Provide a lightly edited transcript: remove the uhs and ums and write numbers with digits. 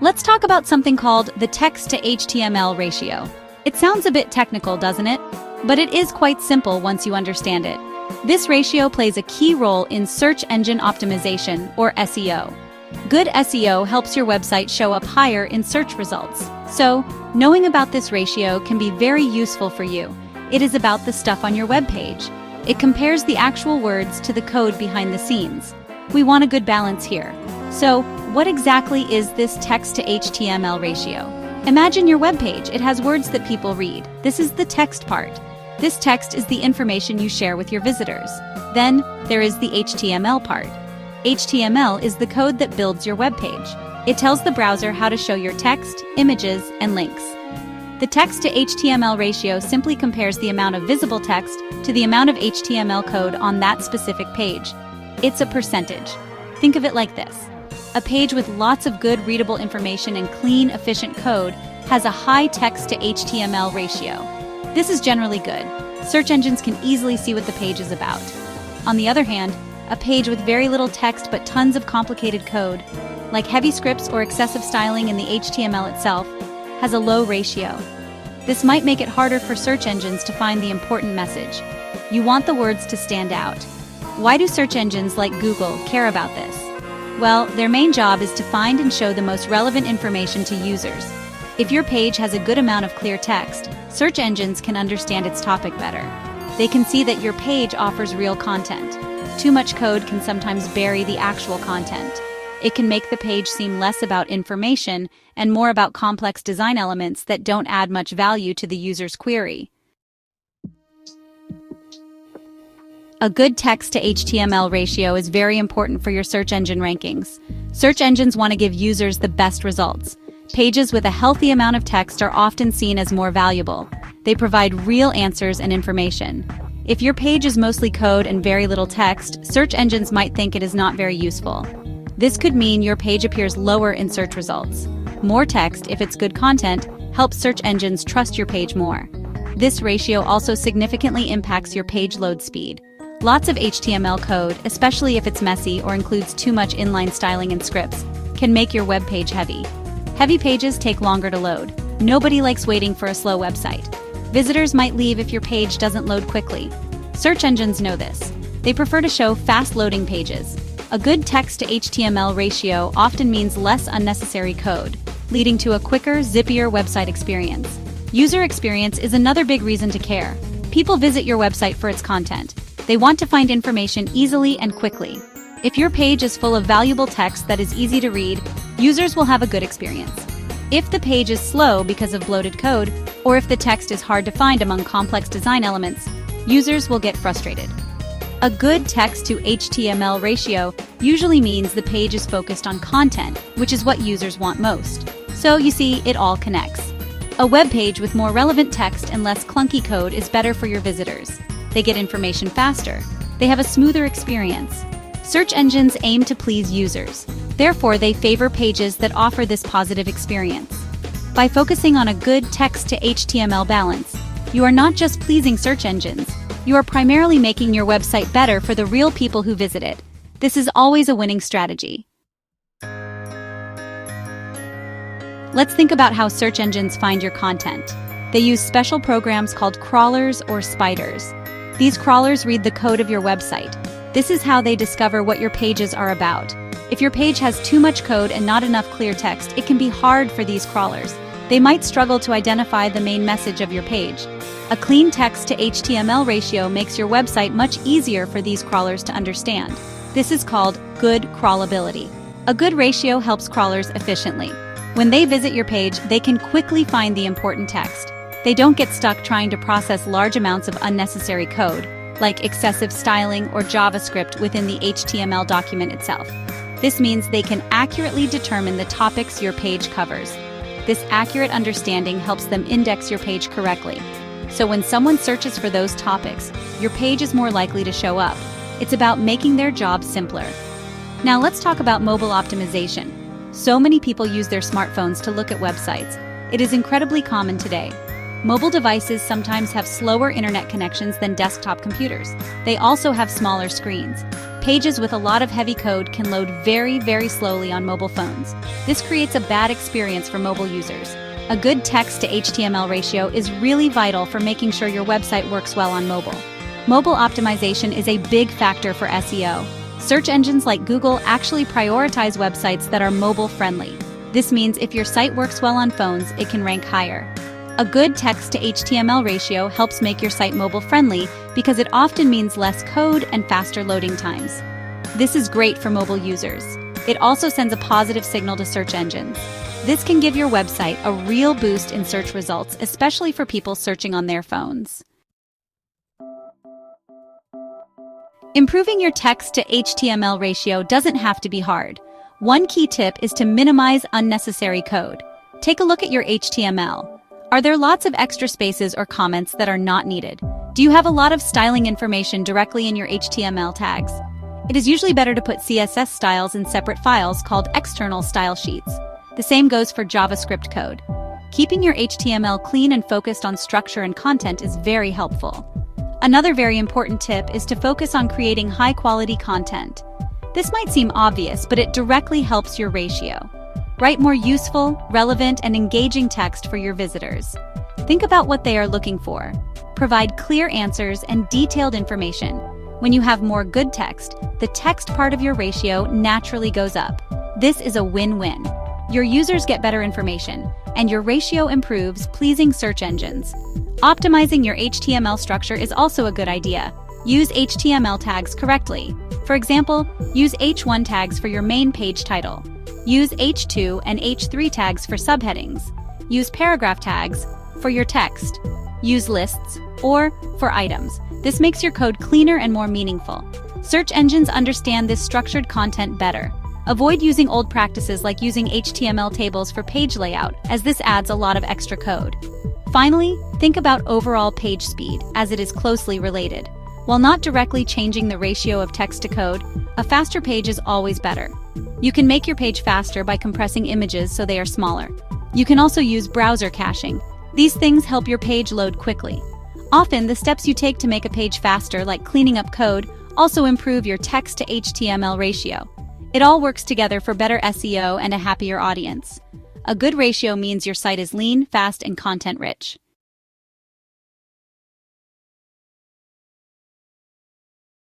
Let's talk about something called the text to HTML ratio. It sounds a bit technical, doesn't it? But it is quite simple once you understand it. This ratio plays a key role in search engine optimization, or SEO. Good SEO helps your website show up higher in search results. So, knowing about this ratio can be very useful for you. It is about the stuff on your web page. It compares the actual words to the code behind the scenes. We want a good balance here. So, what exactly is this text to HTML ratio? Imagine your web page. It has words that people read. This is the text part. This text is the information you share with your visitors. Then, there is the HTML part. HTML is the code that builds your web page. It tells the browser how to show your text, images, and links. The text to HTML ratio simply compares the amount of visible text to the amount of HTML code on that specific page. It's a percentage. Think of it like this. A page with lots of good readable information and clean, efficient code has a high text to HTML ratio. This is generally good. Search engines can easily see what the page is about. On the other hand, a page with very little text but tons of complicated code, like heavy scripts or excessive styling in the HTML itself, has a low ratio. This might make it harder for search engines to find the important message. You want the words to stand out. Why do search engines like Google care about this? Well, their main job is to find and show the most relevant information to users. If your page has a good amount of clear text, search engines can understand its topic better. They can see that your page offers real content. Too much code can sometimes bury the actual content. It can make the page seem less about information and more about complex design elements that don't add much value to the user's query. A good text to HTML ratio is very important for your search engine rankings. Search engines want to give users the best results. Pages with a healthy amount of text are often seen as more valuable. They provide real answers and information. If your page is mostly code and very little text, search engines might think it is not very useful. This could mean your page appears lower in search results. More text, if it's good content, helps search engines trust your page more. This ratio also significantly impacts your page load speed. Lots of HTML code, especially if it's messy or includes too much inline styling and scripts, can make your web page heavy. Heavy pages take longer to load. Nobody likes waiting for a slow website. Visitors might leave if your page doesn't load quickly. Search engines know this. They prefer to show fast-loading pages. A good text to HTML ratio often means less unnecessary code, leading to a quicker, zippier website experience. User experience is another big reason to care. People visit your website for its content. They want to find information easily and quickly. If your page is full of valuable text that is easy to read, users will have a good experience. If the page is slow because of bloated code, or if the text is hard to find among complex design elements, users will get frustrated. A good text to HTML ratio usually means the page is focused on content, which is what users want most. So you see, it all connects. A web page with more relevant text and less clunky code is better for your visitors. They get information faster. They have a smoother experience. Search engines aim to please users. Therefore, they favor pages that offer this positive experience. By focusing on a good text to HTML balance, you are not just pleasing search engines. You are primarily making your website better for the real people who visit it. This is always a winning strategy. Let's think about how search engines find your content. They use special programs called crawlers or spiders. These crawlers read the code of your website. This is how they discover what your pages are about. If your page has too much code and not enough clear text, it can be hard for these crawlers. They might struggle to identify the main message of your page. A clean text to HTML ratio makes your website much easier for these crawlers to understand. This is called good crawlability. A good ratio helps crawlers efficiently. When they visit your page, they can quickly find the important text. They don't get stuck trying to process large amounts of unnecessary code, like excessive styling or JavaScript within the HTML document itself. This means they can accurately determine the topics your page covers. This accurate understanding helps them index your page correctly. So when someone searches for those topics, your page is more likely to show up. It's about making their job simpler. Now let's talk about mobile optimization. So many people use their smartphones to look at websites. It is incredibly common today. Mobile devices sometimes have slower internet connections than desktop computers. They also have smaller screens. Pages with a lot of heavy code can load very, very slowly on mobile phones. This creates a bad experience for mobile users. A good text to HTML ratio is really vital for making sure your website works well on mobile. Mobile optimization is a big factor for SEO. Search engines like Google actually prioritize websites that are mobile-friendly. This means if your site works well on phones, it can rank higher. A good text to HTML ratio helps make your site mobile-friendly because it often means less code and faster loading times. This is great for mobile users. It also sends a positive signal to search engines. This can give your website a real boost in search results, especially for people searching on their phones. Improving your text to HTML ratio doesn't have to be hard. One key tip is to minimize unnecessary code. Take a look at your HTML. Are there lots of extra spaces or comments that are not needed? Do you have a lot of styling information directly in your HTML tags? It is usually better to put CSS styles in separate files called external style sheets. The same goes for JavaScript code. Keeping your HTML clean and focused on structure and content is very helpful. Another very important tip is to focus on creating high-quality content. This might seem obvious, but it directly helps your ratio. Write more useful, relevant, and engaging text for your visitors. Think about what they are looking for. Provide clear answers and detailed information. When you have more good text, the text part of your ratio naturally goes up. This is a win-win. Your users get better information, and your ratio improves, pleasing search engines. Optimizing your HTML structure is also a good idea. Use HTML tags correctly. For example, use H1 tags for your main page title. Use H2 and H3 tags for subheadings. Use paragraph tags for your text. Use lists or for items. This makes your code cleaner and more meaningful. Search engines understand this structured content better. Avoid using old practices like using HTML tables for page layout, as this adds a lot of extra code. Finally, think about overall page speed, as it is closely related. While not directly changing the ratio of text to code, a faster page is always better. You can make your page faster by compressing images so they are smaller. You can also use browser caching. These things help your page load quickly. Often, the steps you take to make a page faster, like cleaning up code, also improve your text to HTML ratio. It all works together for better SEO and a happier audience. A good ratio means your site is lean, fast, and content-rich.